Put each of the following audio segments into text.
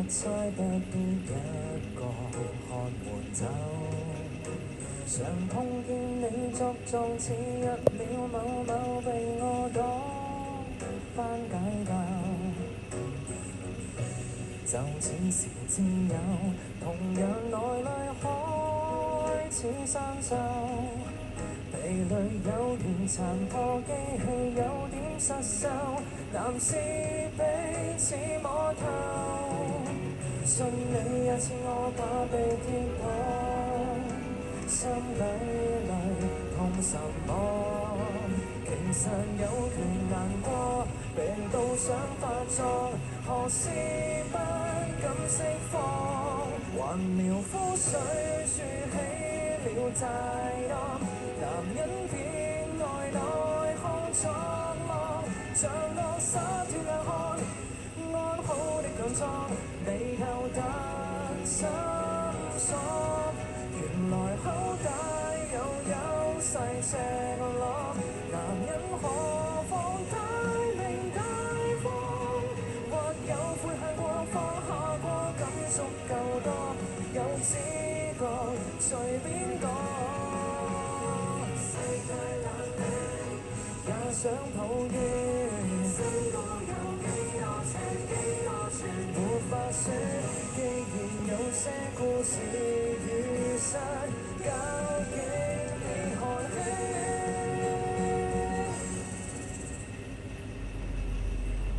猜得到一個看門走，常碰見你作狀似入了某某被我擋翻解救，就似是摯友，同樣內裏開始生鏽，疲累有緣殘破機器有點失手，男士彼此摸透，信你也似我怕被貼破，心底裏痛什麼？其實有權難過，病到想發作，何時不敢釋放？還描枯水豎起了債惡，男人偏愛內看作樂，像個灑脫硬漢，安好的強壯，眉頭突心鎖，原來口帶有優勢赤裸，男人何妨大明大方，或有悔恨過放下過感觸夠多，有知覺隨便講，世界冷冰也想抱怨，身高有幾多尺幾多寸沒法說，既然有些故事如實交應被看輕，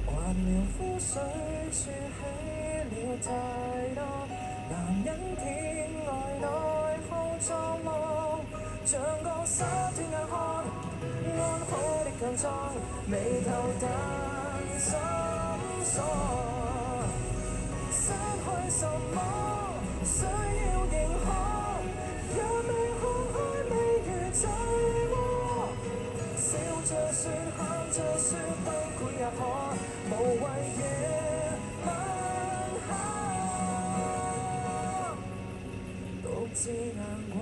還描枯水豎起了太多，男人偏愛內耗作夢，像個灑脫硬漢，安好的強壯，眉頭突心鎖，失去什麼需要認可，也未看開未如醉窩，笑着說喊着說崩潰也可，無謂夜晚下獨自難過。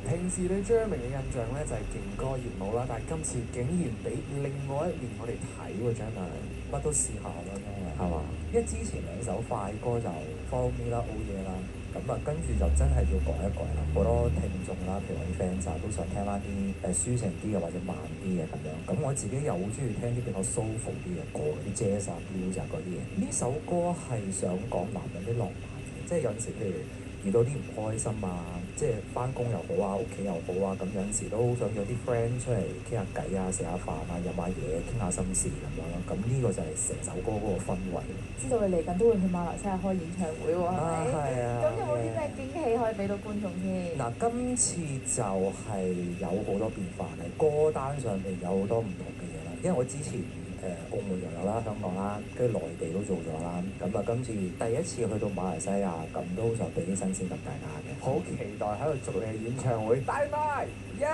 平時對張明嘅印象咧就係勁歌熱舞啦，但係今次竟然俾另外一面我哋睇喎，張明乜都試下啦，真係係嘛？因為之前兩首快歌就 Follow Me 啦、Oh Yeah 啦，咁啊跟住就真係要改一改啦。好多聽眾啦，譬如我啲 fans 都想聽翻啲抒情啲嘅或者慢啲嘅咁樣。咁我自己又好中意聽啲比較 soulful 啲嘅歌，啲 jazz 啊、blues 啊嗰啲嘢。呢首歌係想講男人啲浪漫嘅，即係有陣時譬如遇到啲唔開心啊，即係翻工又好啊，屋企又好啊，咁有陣時都好想約啲 friend 出嚟傾下偈啊，食下飯啊，飲下嘢，傾下心事咁樣咯。咁呢個就係成首歌嗰個氛圍。知道你嚟緊都會去馬來西亞開演唱會喎，係咪？係啊。咁有冇啲咩驚喜可以俾到觀眾先？嗱，今次就係有好多變化嘅，歌單上面有好多唔同嘅嘢啦。因為我之前澳門又有啦，香港啦，跟住內地都做咗啦。咁啊，今次第一次去到馬來西亞，咁都想俾啲新鮮感大家嘅。好期待喺度祝你嘅演唱會大賣，耶！